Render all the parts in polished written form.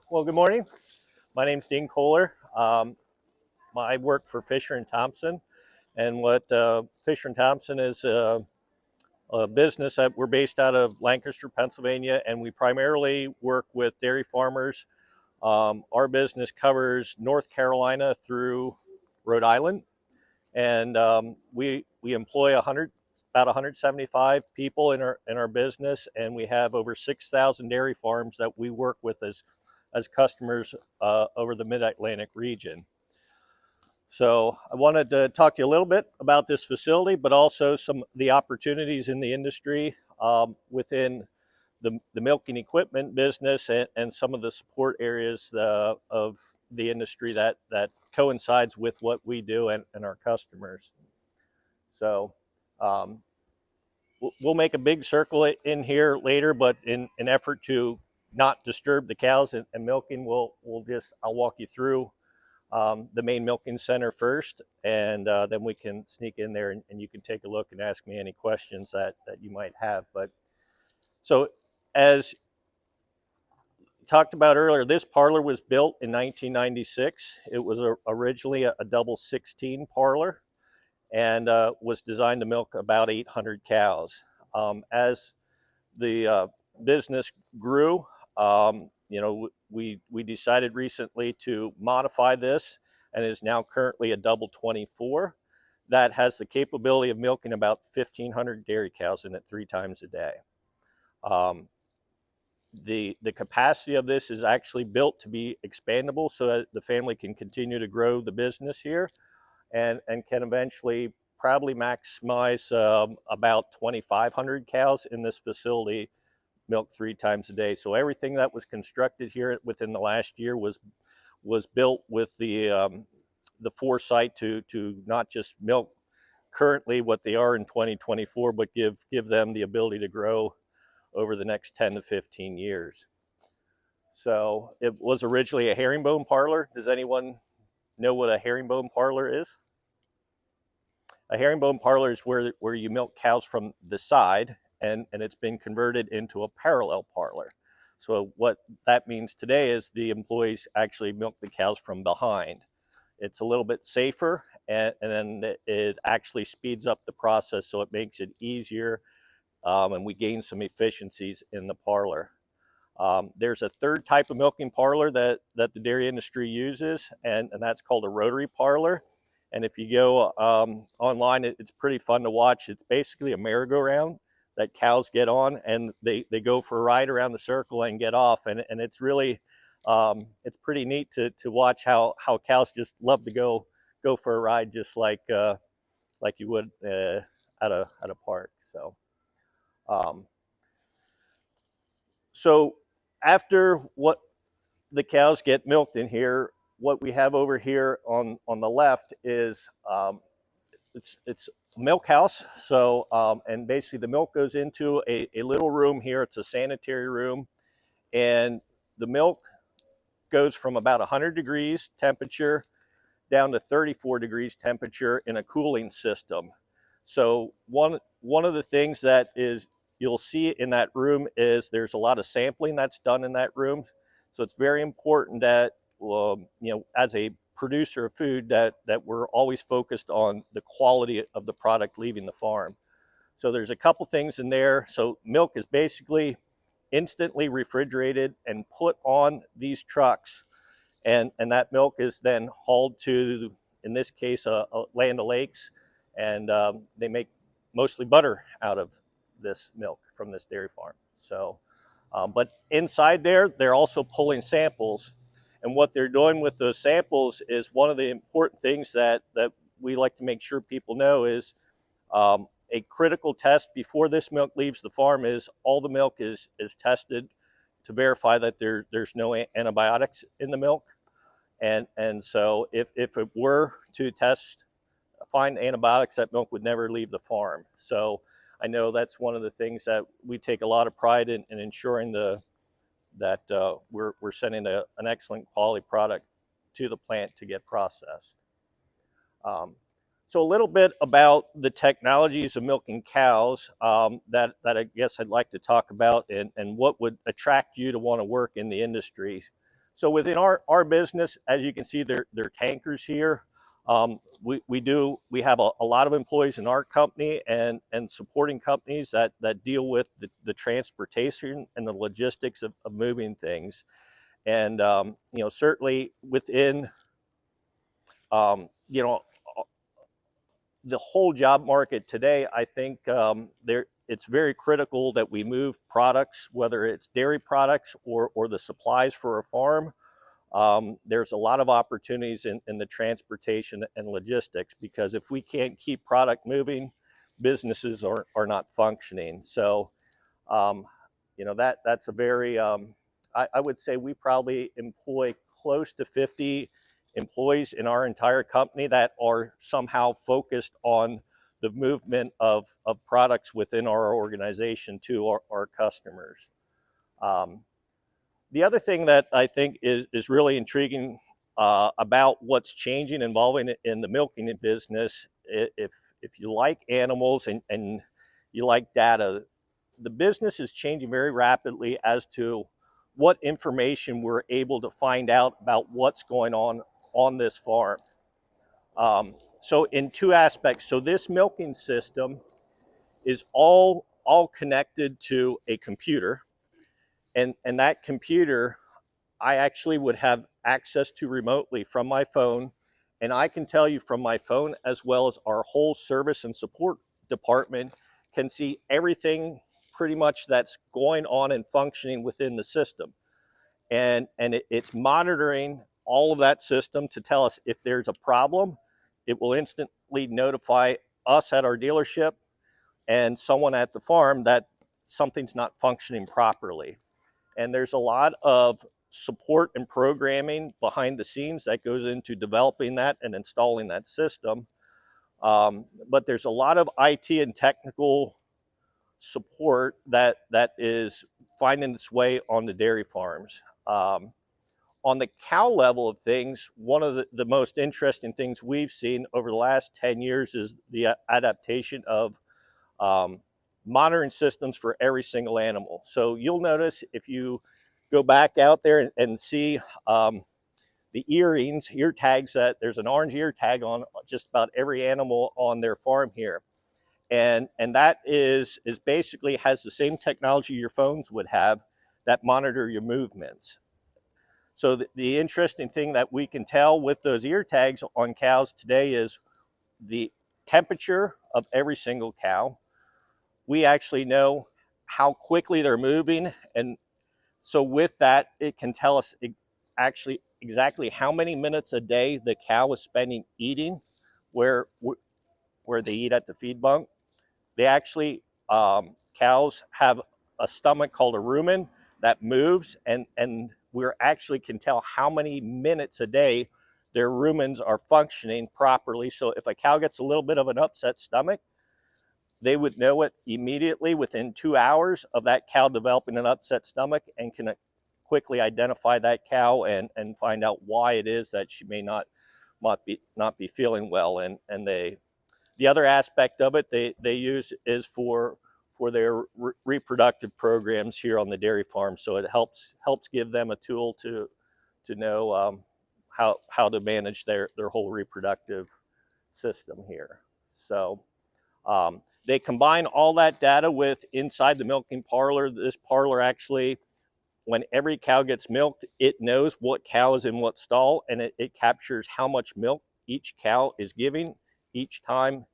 Well, good morning. My name's Dean Kohler. I work for Fisher and Thompson, and what Fisher and Thompson is a business that we're based out of Lancaster, Pennsylvania, and we primarily work with dairy farmers. Our business covers North Carolina through Rhode Island, and we employ about 175 people in our business, and we have over 6,000 dairy farms that we work with as customers over the Mid-Atlantic region. So I wanted to talk to you a little bit about this facility, but also some of the opportunities in the industry within the milking equipment business and some of the support areas of the industry that coincides with what we do and our customers. So we'll make a big circle in here later, but in an effort to not disturb the cows and milking, I'll walk you through the main milking center first, and then we can sneak in there and you can take a look and ask me any questions that you might have. But so as talked about earlier, this parlor was built in 1996. It was originally a double 16 parlor and was designed to milk about 800 cows. As the business grew, we decided recently to modify this, and is now currently a double 24 that has the capability of milking about 1,500 dairy cows in it 3 times a day. The capacity of this is actually built to be expandable so that the family can continue to grow the business here and can eventually probably maximize about 2,500 cows in this facility, milk 3 times a day. So everything that was constructed here within the last year was built with the foresight to not just milk currently what they are in 2024, but give them the ability to grow over the next 10 to 15 years. So it was originally a herringbone parlor. Does anyone know what a herringbone parlor is? A herringbone parlor is where you milk cows from the side, and it's been converted into a parallel parlor. So what that means today is the employees actually milk the cows from behind. It's a little bit safer, and then it actually speeds up the process, so it makes it easier, and we gain some efficiencies in the parlor. There's a third type of milking parlor that the dairy industry uses, and that's called a rotary parlor. And if you go online, it's pretty fun to watch. It's basically a merry-go-round that cows get on, and they go for a ride around the circle and get off. And it's really, it's pretty neat to watch how cows just love to go for a ride, just like you would at a park. So after what the cows get milked in here, what we have over here on the left is it's a milk house. So and basically the milk goes into a little room here. It's a sanitary room, and the milk goes from about 100 degrees temperature down to 34 degrees temperature in a cooling system. So one of the things that is you'll see in that room is there's a lot of sampling that's done in that room. So it's very important that as a producer of food that we're always focused on the quality of the product leaving the farm. So there's a couple things in there. So milk is basically instantly refrigerated and put on these trucks, and that milk is then hauled to, in this case, Land O'Lakes, and they make mostly butter out of this milk from this dairy farm. So, but inside there, they're also pulling samples. And what they're doing with those samples is one of the important things that we like to make sure people know is a critical test before this milk leaves the farm is all the milk is tested to verify that there's no antibiotics in the milk. And so if it were to find antibiotics, that milk would never leave the farm. So I know that's one of the things that we take a lot of pride in ensuring that we're sending an excellent quality product to the plant to get processed. So a little bit about the technologies of milking cows that I guess I'd like to talk about, and what would attract you to want to work in the industry. So within our business, as you can see, they're tankers here. We have a lot of employees in our company and supporting companies that deal with the transportation and the logistics of moving things. And certainly within you know the whole job market today, I think it's very critical that we move products, whether it's dairy products or the supplies for a farm. There's a lot of opportunities in the transportation and logistics, because if we can't keep product moving, businesses are not functioning. So, um, that's a very, I would say we probably employ close to 50 employees in our entire company that are somehow focused on the movement of products within our organization to our customers. Um, the other thing that I think is really intriguing about what's changing involving in the milking business, if you like animals and you like data, the business is changing very rapidly as to what information we're able to find out about what's going on this farm. So in two aspects, so this milking system is all connected to a computer, and that computer I actually would have access to remotely from my phone. And I can tell you from my phone, as well as our whole service and support department can see everything pretty much that's going on and functioning within the system. And it's monitoring all of that system to tell us if there's a problem. It will instantly notify us at our dealership and someone at the farm that something's not functioning properly. And there's a lot of support and programming behind the scenes that goes into developing that and installing that system. But there's a lot of IT and technical support that is finding its way on the dairy farms. On the cow level of things, one of the most interesting things we've seen over the last 10 years is the adaptation of monitoring systems for every single animal. So you'll notice if you go back out there and see the ear tags, that there's an orange ear tag on just about every animal on their farm here. And that is basically has the same technology your phones would have that monitor your movements. So the interesting thing that we can tell with those ear tags on cows today is the temperature of every single cow. We actually know how quickly they're moving. And so with that, it can tell us actually exactly how many minutes a day the cow is spending eating where they eat at the feed bunk. They actually, cows have a stomach called a rumen that moves, and we actually can tell how many minutes a day their rumens are functioning properly. So if a cow gets a little bit of an upset stomach, they would know it immediately within 2 hours of that cow developing an upset stomach, and can quickly identify that cow and find out why it is that she may not be feeling well. And the other aspect of it they use is for their reproductive programs here on the dairy farm. So it helps give them a tool to know how to manage their whole reproductive system here. So they combine all that data with inside the milking parlor. This parlor actually, when every cow gets milked, it knows what cow is in what stall, and it captures how much milk each cow is giving each time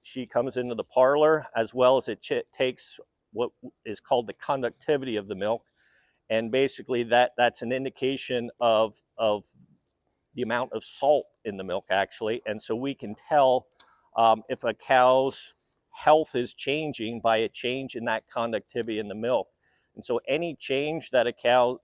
she comes into the parlor, as well as it takes what is called the conductivity of the milk. And basically that's an indication of the amount of salt in the milk actually. And so we can tell if a cow's health is changing by a change in that conductivity in the milk. And so any change that a cow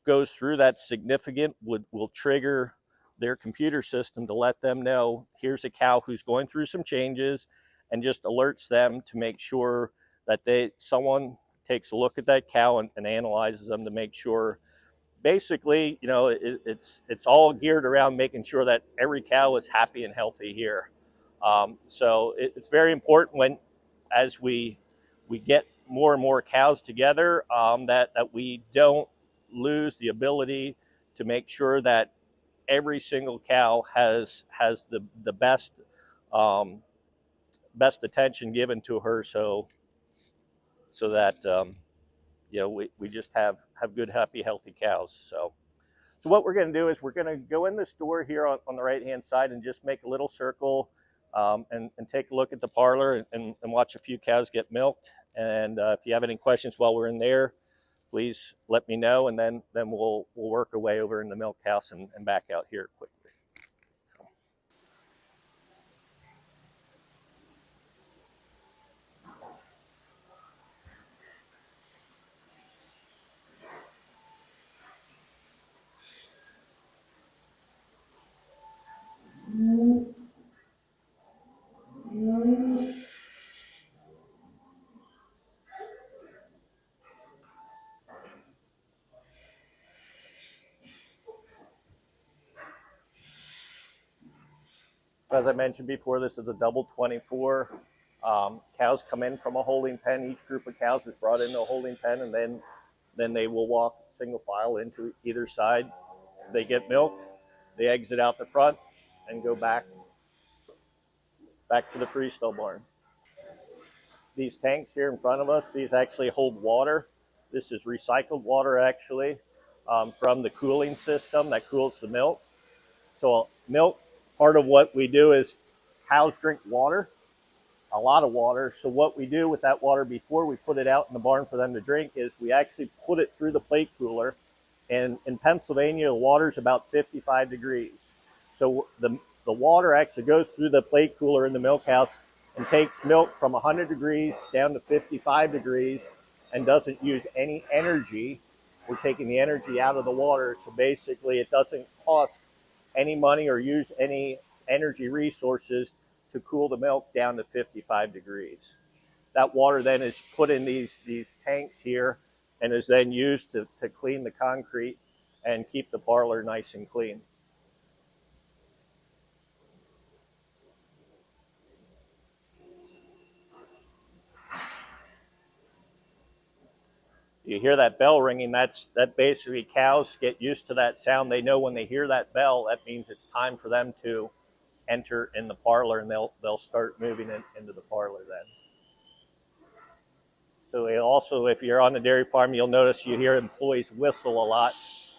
goes through that's significant will trigger their computer system to let them know here's a cow who's going through some changes, and just alerts them to make sure that someone takes a look at that cow and analyzes them to make sure. Basically, it's all geared around making sure that every cow is happy and healthy here. So it's very important as we get more and more cows together, that we don't lose the ability to make sure that every single cow has the um, best attention given to her, so that we just have good, happy, healthy cows. So what we're going to do is we're going to go in this door here on the right hand side and just make a little circle, and take a look at the parlor, and watch a few cows get milked. And if you have any questions while we're in there, please let me know, and then we'll work our way over in the milk house and back out here quickly. So. As I mentioned before, this is a double 24. Cows come in from a holding pen. Each group of cows is brought into a holding pen, and then they will walk single file into either side. They get milked, they exit out the front, and go back to the freestall barn. These tanks here in front of us, these actually hold water. This is recycled water, actually, from the cooling system that cools the milk. So milk, part of what we do is cows drink water, a lot of water. So what we do with that water before we put it out in the barn for them to drink is we actually put it through the plate cooler. And in Pennsylvania, the water is about 55 degrees. So the water actually goes through the plate cooler in the milk house and takes milk from 100 degrees down to 55 degrees and doesn't use any energy. We're taking the energy out of the water. So basically, it doesn't cost any money or use any energy resources to cool the milk down to 55 degrees. That water then is put in these tanks here and is then used to clean the concrete and keep the parlor nice and clean. You hear that bell ringing, that basically cows get used to that sound. They know when they hear that bell, that means it's time for them to enter in the parlor, and they'll start moving into the parlor then. So also, if you're on the dairy farm, you'll notice you hear employees whistle a lot.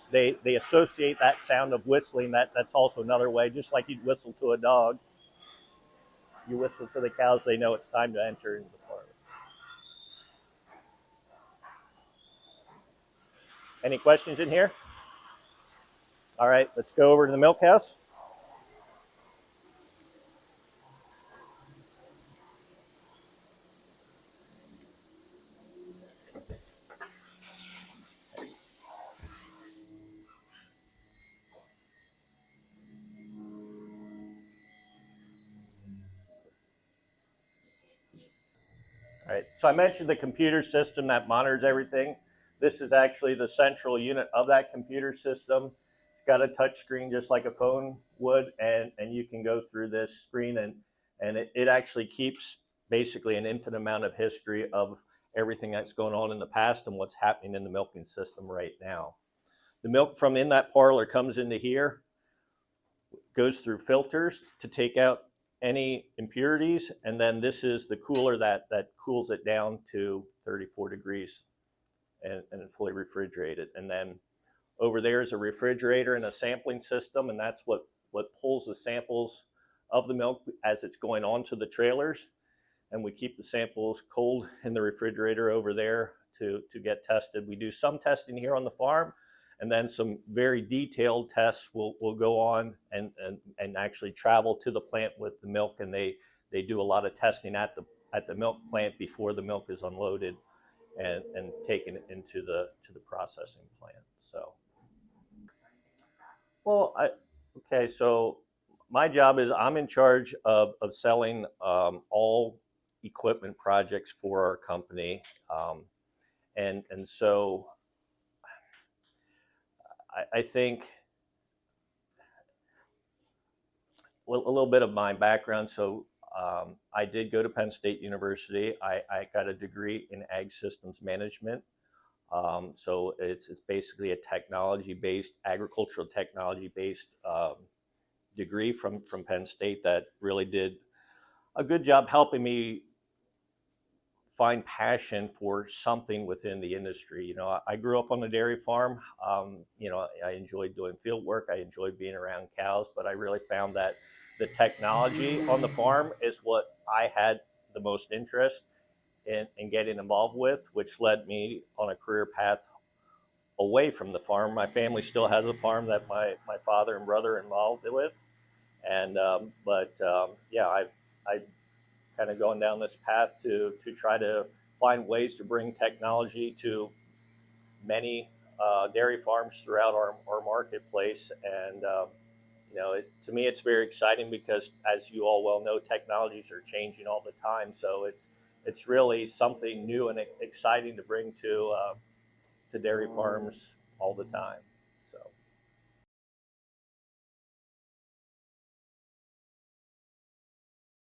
They associate that sound of whistling. That's also another way, just like you'd whistle to a dog. You whistle to the cows, they know it's time to enter into the parlor. Any questions in here? All right, let's go over to the milk house. All right, so I mentioned the computer system that monitors everything. This is actually the central unit of that computer system. It's got a touch screen just like a phone would, and you can go through this screen, and it actually keeps basically an infinite amount of history of everything that's going on in the past and what's happening in the milking system right now. The milk from in that parlor comes into here, goes through filters to take out any impurities, and then this is the cooler that cools it down to 34 degrees and it's fully refrigerated. And then over there is a refrigerator and a sampling system, and that's what pulls the samples of the milk as it's going onto the trailers. And we keep the samples cold in the refrigerator over there to get tested. We do some testing here on the farm, and then some very detailed tests will go on and actually travel to the plant with the milk, and they do a lot of testing at the milk plant before the milk is unloaded and taken into the processing plant. So, well, okay, so my job is I'm in charge of selling all equipment projects for our company, and so I think a little bit of my background. So I did go to Penn State University. I got a degree in ag systems management. So it's basically a technology-based, agricultural technology-based degree from Penn State that really did a good job helping me find passion for something within the industry. You know, I grew up on a dairy farm. You know, I enjoyed doing field work. I enjoyed being around cows, but I really found that the technology on the farm is what I had the most interest in getting involved with, which led me on a career path away from the farm. My family still has a farm that my father and brother are involved with. And, yeah, I've kind of going down this path to try to find ways to bring technology to many dairy farms throughout our marketplace. And you know, to me, it's very exciting because, as you all well know, technologies are changing all the time. So it's really something new and exciting to bring to dairy farms all the time.